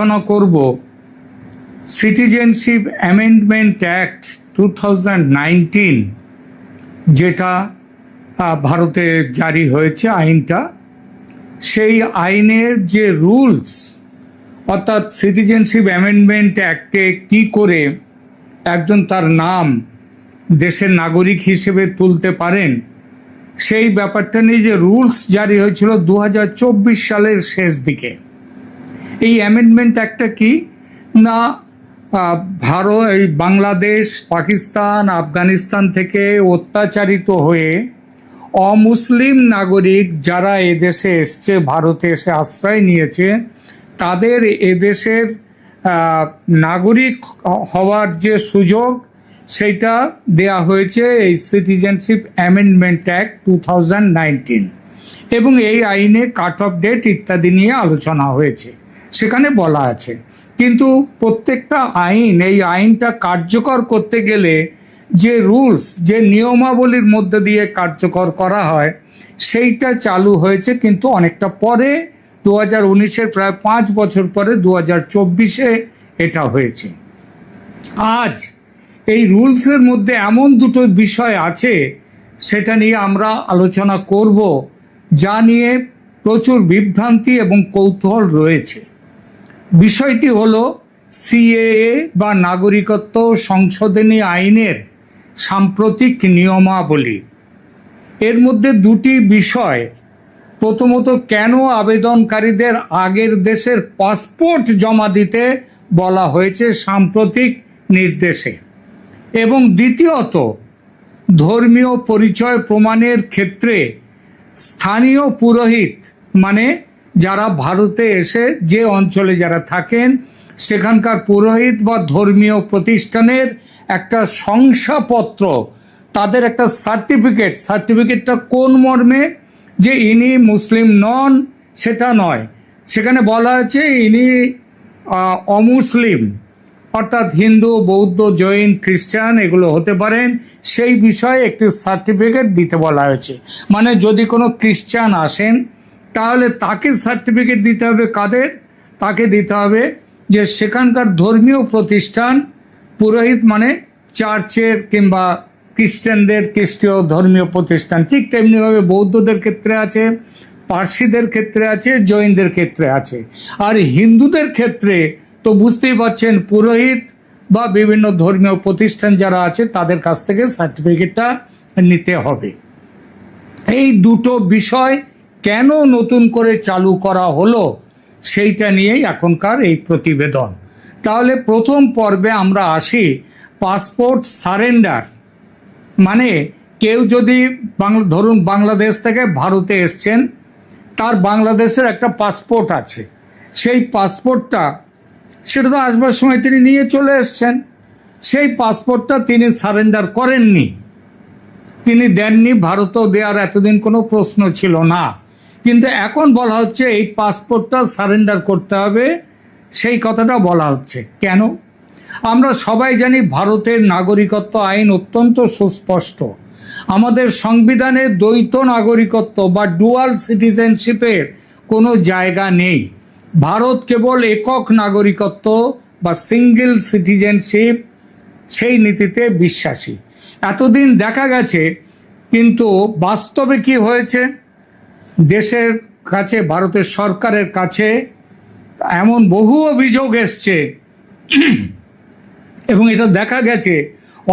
আলোচনা করব citizenship amendment act 2019, যেটা ভারতে জারি হয়েছে আইনটা। সেই আইনের যে রুলস, অর্থাৎ সিটিজেনশিপ অ্যামেন্ডমেন্ট অ্যাক্টে কি করে একজন তার নাম দেশের নাগরিক হিসেবে তুলতে পারেন, সেই ব্যাপারটা নিয়ে যে রুলস জারি হয়েছিল 2024 সালের শেষ দিকে। এই অ্যামেন্ডমেন্ট একটা কি না, এই বাংলাদেশ, পাকিস্তান, আফগানিস্তান থেকে অত্যাচারিত হয়ে অমুসলিম নাগরিক যারা এদেশে এসছে, ভারতে এসে আশ্রয় নিয়েছে, তাদের এদেশের নাগরিক হওয়ার যে সুযোগ, সেটা দেয়া হয়েছে এই সিটিজেনশিপ অ্যামেন্ডমেন্ট অ্যাক্ট 2019। এবং এই আইনে কাট অফ ডেট ইত্যাদি নিয়ে আলোচনা হয়েছে, সেখানে বলা আছে। কিন্তু প্রত্যেকটা আইন, এই আইনটা কার্যকর করতে গেলে যে রুলস, যে নিয়মাবলীর মধ্যে দিয়ে কার্যকর করা হয়, সেইটা চালু হয়েছে কিন্তু অনেকটা পরে, 2019-এর প্রায় 5 বছর পরে 2024-এ এটা হয়েছে। আজ এই রুলসের মধ্যে এমন দুটো বিষয় আছে, সেটা নিয়ে আমরা আলোচনা করব, যা নিয়ে প্রচুর বিভ্রান্তি এবং কৌতূহল রয়েছে। বিষয়টি হলো সিএএ বা নাগরিকত্ব সংশোধনী আইনের সাম্প্রতিক নিয়মাবলী। এর মধ্যে দুটি বিষয়। প্রথমত, কেন আবেদনকারীদের আগের দেশের পাসপোর্ট জমা দিতে বলা হয়েছে সাম্প্রতিক নির্দেশে, এবং দ্বিতীয়ত, ধর্মীয় পরিচয় প্রমাণের ক্ষেত্রে স্থানীয় পুরোহিত, মানে যারা ভারতে এসে যে অঞ্চলে যারা থাকেন, সেখানকার পুরোহিত বা ধর্মীয় প্রতিষ্ঠানের একটা শংসাপত্র, তাদের একটা সার্টিফিকেটটা কোন মর্মে যে ইনি মুসলিম নন সেটা নয়, সেখানে বলা আছে ইনি অমুসলিম, অর্থাৎ হিন্দু, বৌদ্ধ, জৈন, খ্রিস্টান এগুলো হতে পারেন, সেই বিষয়ে একটি সার্টিফিকেট দিতে বলা হয়েছে। মানে যদি কোনো খ্রিস্টান আসেন, তাহলে তাকে সার্টিফিকেট দিতে হবে। কাদের? তাকে দিতে হবে যে সেখানকার ধর্মীয় প্রতিষ্ঠান, পুরোহিত মানে চার্চের কিংবা খ্রিস্টানদের খ্রিস্টীয় ধর্মীয় প্রতিষ্ঠান। ঠিক তেমনিভাবে বৌদ্ধদের ক্ষেত্রে আছে, পার্সিদের ক্ষেত্রে আছে, জৈনদের ক্ষেত্রে আছে। আর হিন্দুদের ক্ষেত্রে তো বুঝতেই পারছেন, পুরোহিত বা বিভিন্ন ধর্মীয় প্রতিষ্ঠান যারা আছে, তাদের কাছ থেকে সার্টিফিকেটটা নিতে হবে। এই দুটো বিষয় কেন নতুন করে চালু করা হলো, সেইটা নিয়েই এখনকার এই প্রতিবেদন। তাহলে প্রথম পর্বে আমরা আসি পাসপোর্ট সারেন্ডার। মানে কেউ যদি ধরুন বাংলাদেশ থেকে ভারতে এসছেন, তার বাংলাদেশের একটা পাসপোর্ট আছে, সেই পাসপোর্টটা, সেটা তো আসবার সময় তিনি নিয়ে চলে এসছেন, সেই পাসপোর্টটা তিনি সারেন্ডার করেননি, তিনি দেননি। ভারতেও দেওয়ার এতদিন কোনো প্রশ্ন ছিল না, কিন্তু এখন বলা হচ্ছে এই পাসপোর্টটা সারেন্ডার করতে হবে, সেই কথাটা বলা হচ্ছে। কেন? আমরা সবাই জানি ভারতের নাগরিকত্ব আইন অত্যন্ত সুস্পষ্ট। আমাদের সংবিধানে দ্বৈত নাগরিকত্ব বা ডুয়াল সিটিজেনশিপের কোনো জায়গা নেই। ভারত কেবল একক নাগরিকত্ব বা সিঙ্গেল সিটিজেনশিপ, সেই নীতিতে বিশ্বাসী। এতদিন দেখা গেছে, কিন্তু বাস্তবে কি হয়েছে, দেশের কাছে, ভারতের সরকারের কাছে এমন বহু অভিযোগ এসছে, এবং এটা দেখা গেছে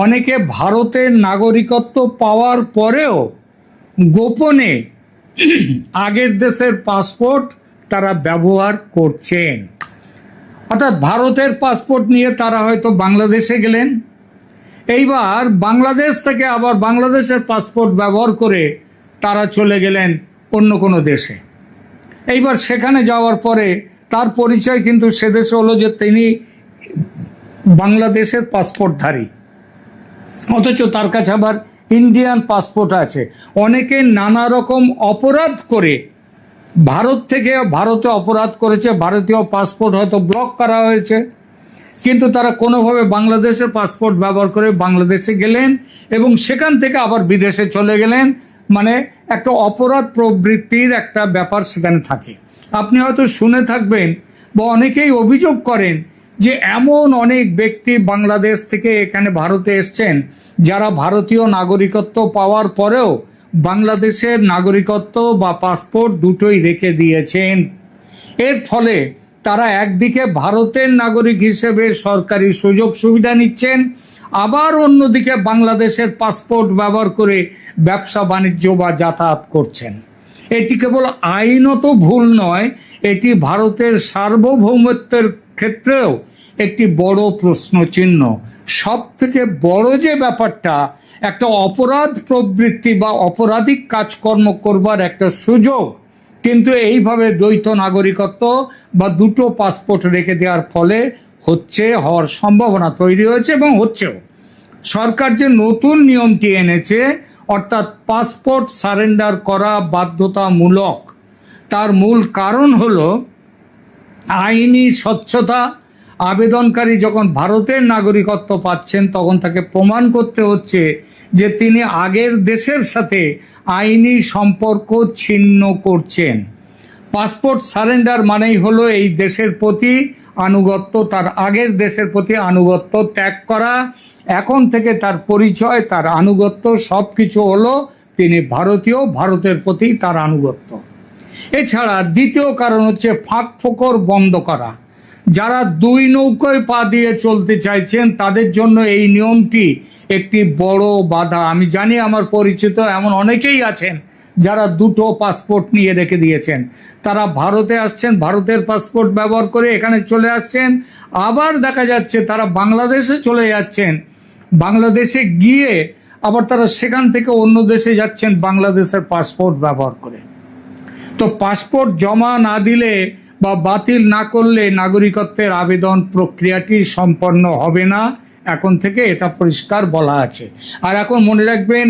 অনেকে ভারতের নাগরিকত্ব পাওয়ার পরেও গোপনে আগের দেশের পাসপোর্ট তারা ব্যবহার করছেন। অর্থাৎ ভারতের পাসপোর্ট নিয়ে তারা হয়তো বাংলাদেশে গেলেন, এইবার বাংলাদেশ থেকে আবার বাংলাদেশের পাসপোর্ট ব্যবহার করে তারা চলে গেলেন অন্য কোনো দেশে। এইবার সেখানে যাওয়ার পরে তার পরিচয় কিন্তু সে দেশে হলো যে তিনি বাংলাদেশের পাসপোর্টধারী, অথচ তার কাছে আবার ইন্ডিয়ান পাসপোর্ট আছে। অনেকে নানা রকম অপরাধ করে ভারতে অপরাধ করেছে, ভারতীয় পাসপোর্ট হয়তো ব্লক করা হয়েছে, কিন্তু তারা কোনোভাবে বাংলাদেশের পাসপোর্ট ব্যবহার করে বাংলাদেশে গেলেন এবং সেখান থেকে আবার বিদেশে চলে গেলেন। মানে একটা অপরাধ প্রবৃত্তির একটা ব্যাপার সেখানে থাকে। আপনি হয়তো শুনে থাকবেন বা অনেকেই অভিযোগ করেন যে এমন অনেক ব্যক্তি বাংলাদেশ থেকে এখানে ভারতে এসছেন যারা ভারতীয় নাগরিকত্ব পাওয়ার পরেও বাংলাদেশের নাগরিকত্ব বা পাসপোর্ট দুটোই রেখে দিয়েছেন। এর ফলে তারা একদিকে ভারতের নাগরিক হিসেবে সরকারি সুযোগ সুবিধা নিচ্ছেন, আবার অন্যদিকে বাংলাদেশের পাসপোর্ট ব্যবহার করে ব্যবসা বাণিজ্য বা যাতায়াত করছেন। এটি কেবল আইনত ভুল নয়, এটি ভারতের সার্বভৌমত্বের ক্ষেত্রেও একটি বড় প্রশ্নচিহ্ন। সব থেকে বড় যে ব্যাপারটা, একটা অপরাধ প্রবৃত্তি বা অপরাধিক কাজকর্ম করবার একটা সুযোগ কিন্তু এইভাবে দ্বৈত নাগরিকত্ব বা দুটো পাসপোর্ট রেখে দেওয়ার ফলে হওয়ার সম্ভাবনা তৈরি হয়েছে এবং হচ্ছেও। সরকার যে নতুন নিয়মটি এনেছে, অর্থাৎ পাসপোর্ট সারেন্ডার করা বাধ্যতামূলক, তার মূল কারণ হলো আইনি স্বচ্ছতা। আবেদনকারী যখন ভারতের নাগরিকত্ব পাচ্ছেন তখন তাকে প্রমাণ করতে হচ্ছে যে তিনি আগের দেশের সাথে আইনি সম্পর্ক ছিন্ন করছেন। পাসপোর্ট সারেন্ডার মানেই হলো এই দেশের প্রতি আনুগত্য, তার আগের দেশের প্রতি আনুগত্য ত্যাগ করা। এখন থেকে তার পরিচয়, তার আনুগত্য সব কিছু হলো তিনি ভারতীয়, ভারতের প্রতি তার আনুগত্য। এছাড়া দ্বিতীয় কারণ হচ্ছে ফাঁক ফোকর বন্ধ করা। যারা দুই নৌকায় পা দিয়ে চলতে চাইছেন তাদের জন্য এই নিয়মটি একটি বড় বাধা। আমি জানি আমার পরিচিত এমন অনেকেই আছেন যারা দুটো পাসপোর্ট নিয়ে রেখে দিয়েছেন। তারা ভারতে আসছেন, ভারতের পাসপোর্ট ব্যবহার করে এখানে চলে আসছেন, আবার দেখা যাচ্ছে তারা বাংলাদেশে চলে যাচ্ছেন, বাংলাদেশে গিয়ে আবার তারা সেখান থেকে অন্য দেশে যাচ্ছেন বাংলাদেশের পাসপোর্ট ব্যবহার করে। তো পাসপোর্ট জমা না দিলে বা বাতিল না করলে নাগরিকত্বের আবেদন প্রক্রিয়াটি সম্পন্ন হবে না, এখন থেকে এটা পরিষ্কার বলা আছে। আর এখন মনে রাখবেন,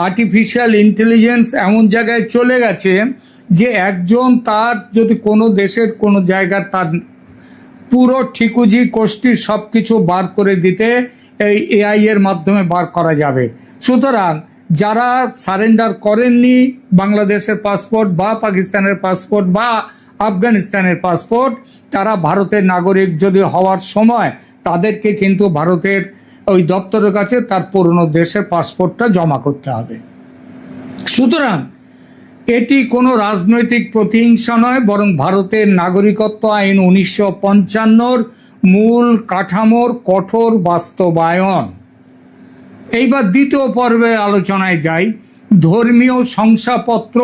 আর্টিফিশিয়াল ইন্টেলিজেন্স এমন জায়গায় চলে গেছে যে একজন তার যদি কোনো দেশের কোনো জায়গার তার পুরো ঠিকুজি কোষ্ঠী সব কিছু বার করে দিতে এই এআই এর মাধ্যমে বার করা যাবে। সুতরাং যারা সারেন্ডার করেননি বাংলাদেশের পাসপোর্ট বা পাকিস্তানের পাসপোর্ট বা আফগানিস্তানের পাসপোর্ট, তারা ভারতের নাগরিক যদি হওয়ার সময় তাদেরকে কিন্তু ভারতের ওই দপ্তরের কাছে তার পুরনো দেশের পাসপোর্টটা জমা করতে হবে। সুতরাং এটি কোনো রাজনৈতিক প্রতিহিংসা নয়, বরং ভারতের নাগরিকত্ব আইন 1955 মূল কাঠামোর কঠোর বাস্তবায়ন। এইবার দ্বিতীয় পর্বে আলোচনায় যাই। ধর্মীয় শংসাপত্র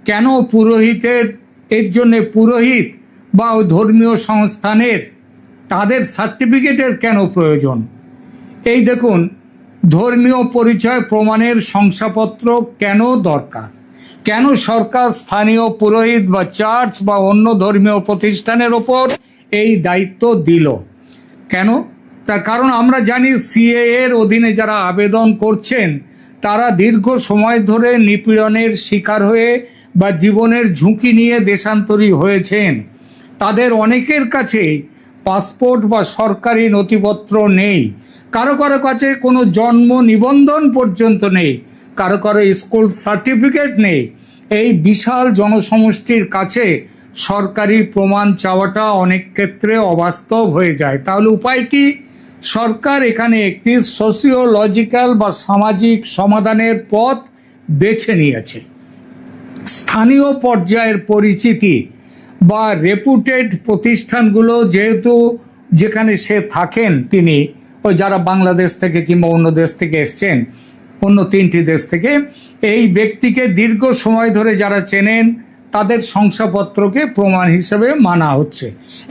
কেন পুরোহিতের, এর জন্য পুরোহিত বা ধর্মীয় সংস্থানের তাদের সার্টিফিকেটের কেন প্রয়োজন? এই দেখুন, ধর্মীয় পরিচয় প্রমাণের শংসাপত্র কেন দরকার? কেন সরকার স্থানীয় পুরোহিত বা চার্চ বা অন্য ধর্মীয় প্রতিষ্ঠানের ওপর এই দায়িত্ব দিল? কেন? তার কারণ আমরা জানি সিএএ এর অধীনে যারা আবেদন করছেন তারা দীর্ঘ সময় ধরে নিপীড়নের শিকার হয়ে বা জীবনের ঝুঁকি নিয়ে দেশান্তরী হয়েছেন। তাদের অনেকের কাছে পাসপোর্ট বা সরকারি নথিপত্র নেই, কারো কারো কাছে কোনো জন্ম নিবন্ধন পর্যন্ত নেই, কারো কারো স্কুল সার্টিফিকেট নেই। এই বিশাল জনসমষ্টির কাছে সরকারি প্রমাণ চাওয়াটা অনেক ক্ষেত্রে অবাস্তব হয়ে যায়। তাহলে উপায় কি? সরকার এখানে একটি সোশিওলজিক্যাল বা সামাজিক সমাধানের পথ বেছে নিয়েছে। স্থানীয় পর্যায়ের পরিচিতি বা রেপুটেড প্রতিষ্ঠানগুলো, যেহেতু যেখানে সে থাকেন তিনি, ওই যারা বাংলাদেশ থেকে কিংবা অন্য দেশ থেকে এসছেন, অন্য 3টি দেশ থেকে, এই ব্যক্তিকে দীর্ঘ সময় ধরে যারা চেনেন তাদের শংসাপত্রকে প্রমাণ হিসেবে মানা হচ্ছে।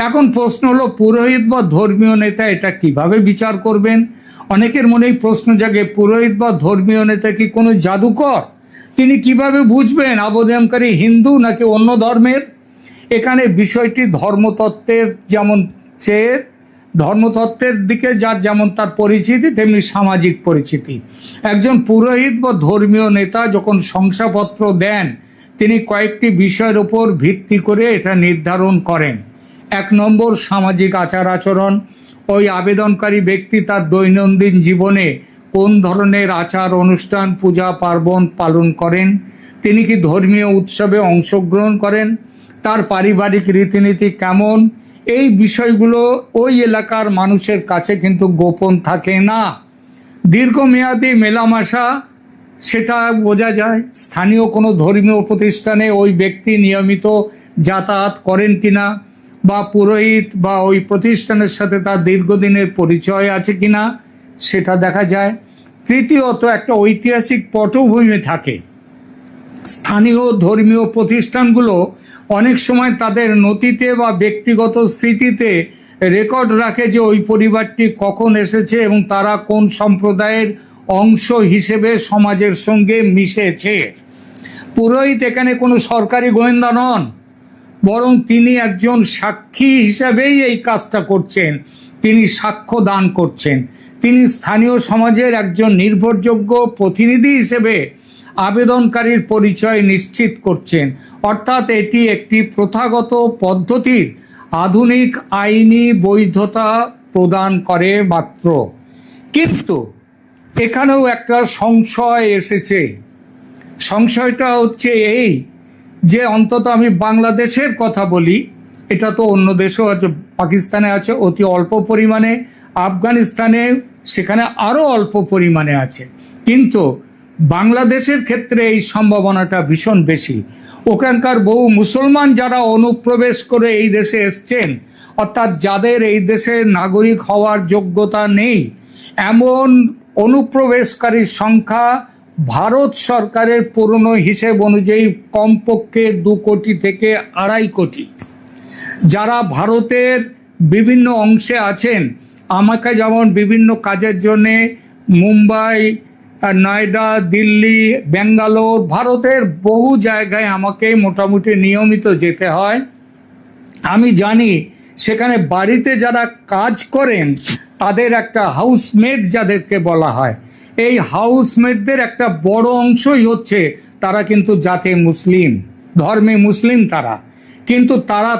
এখন প্রশ্ন হলো, পুরোহিত বা ধর্মীয় নেতা এটা কিভাবে বিচার করবেন? অনেকের মনেই প্রশ্ন জাগে, পুরোহিত বা ধর্মীয় নেতা কি কোনো জাদুকর? তিনি কিভাবে বুঝবেন আবেদনকারী হিন্দু নাকি অন্য ধর্মের? এখানে বিষয়টি ধর্মতত্ত্বের যেমন চেয়ে ধর্মতত্ত্বের দিকে যার যেমন তার পরিচিতি তেমনি সামাজিক পরিচিতি। একজন পুরোহিত বা ধর্মীয় নেতা যখন শংসাপত্র দেন তিনি কয়েকটি বিষয়ের উপর ভিত্তি করে এটা নির্ধারণ করেন। 1 নম্বর, সামাজিক আচার আচরণ। ওই আবেদনকারী ব্যক্তি তার দৈনন্দিন জীবনে কোন ধরনের আচার অনুষ্ঠান, পূজা পার্বণ পালন করেন, তিনি কি ধর্মীয় উৎসবে অংশগ্রহণ করেন, তার পারিবারিক রীতিনীতি কেমন, এই বিষয়গুলো ওই এলাকার মানুষের কাছে কিন্তু গোপন থাকে না। দীর্ঘমেয়াদী মেলামেশা সেটা বোঝা যায়। স্থানীয় কোনো ধর্মীয় প্রতিষ্ঠানে ওই ব্যক্তি নিয়মিত যাতায়াত করেন কিনা, বা পুরোহিত বা ওই প্রতিষ্ঠানের সাথে তার দীর্ঘদিনের পরিচয় আছে কিনা সেটা দেখা যায়। তৃতীয়ত, একটা ঐতিহাসিক পটভূমি থাকে। স্থানীয় ধর্মীয় প্রতিষ্ঠানগুলো অনেক সময় তাদের নথিতে বা ব্যক্তিগত স্মৃতিতে রেকর্ড রাখে যে ওই পরিবারটি কখন এসেছে এবং তারা কোন সম্প্রদায়ের অংশ হিসেবে সমাজের সঙ্গে মিশেছে। পুরোহিত এখানে কোনো সরকারি গোয়েন্দা নন, বরং তিনি একজন সাক্ষী হিসাবেই এই কাজটা করছেন। তিনি সাক্ষ্য দান করছেন। তিনি স্থানীয় সমাজের একজন নির্ভরযোগ্য প্রতিনিধি হিসেবে আবেদনকারীর পরিচয় নিশ্চিত করছেন। অর্থাৎ এটি একটি প্রথাগত পদ্ধতির আধুনিক আইনি বৈধতা প্রদান করে মাত্র। কিন্তু এখানেও একটা সংশয় এসেছে। সংশয়টা হচ্ছে এই যে, অন্তত আমি বাংলাদেশের কথা বলি, এটা তো অন্য দেশেও আছে, পাকিস্তানে আছে অতি অল্প পরিমাণে, আফগানিস্তানে সেখানে আরও অল্প পরিমাণে আছে, কিন্তু বাংলাদেশের ক্ষেত্রে এই সম্ভাবনাটা ভীষণ বেশি। ওখানকার বহু মুসলমান যারা অনুপ্রবেশ করে এই দেশে এসছেন, অর্থাৎ যাদের এই দেশের নাগরিক হওয়ার যোগ্যতা নেই, এমন অনুপ্রবেশকারীর সংখ্যা ভারত সরকারের পুরনো হিসেব অনুযায়ী কমপক্ষে 2 কোটি থেকে 2.5 কোটি। যারা ভারতের বিভিন্ন অংশে আছেন, আমাকে যেমন বিভিন্ন কাজের জন্যে মুম্বাই, নয়ডা, দিল্লি, ব্যাঙ্গালোর, ভারতের বহু জায়গায় আমাকে মোটামুটি নিয়মিত যেতে হয়। আমি জানি সেখানে বাড়িতে যারা কাজ করেন তাদের একটা হাউসমেট যাদেরকে বলা হয়, এই হাউসমেটদের একটা বড় অংশই হচ্ছে তারা কিন্তু জাতে মুসলিম, ধর্মে মুসলিম তারা, কিন্তু তারা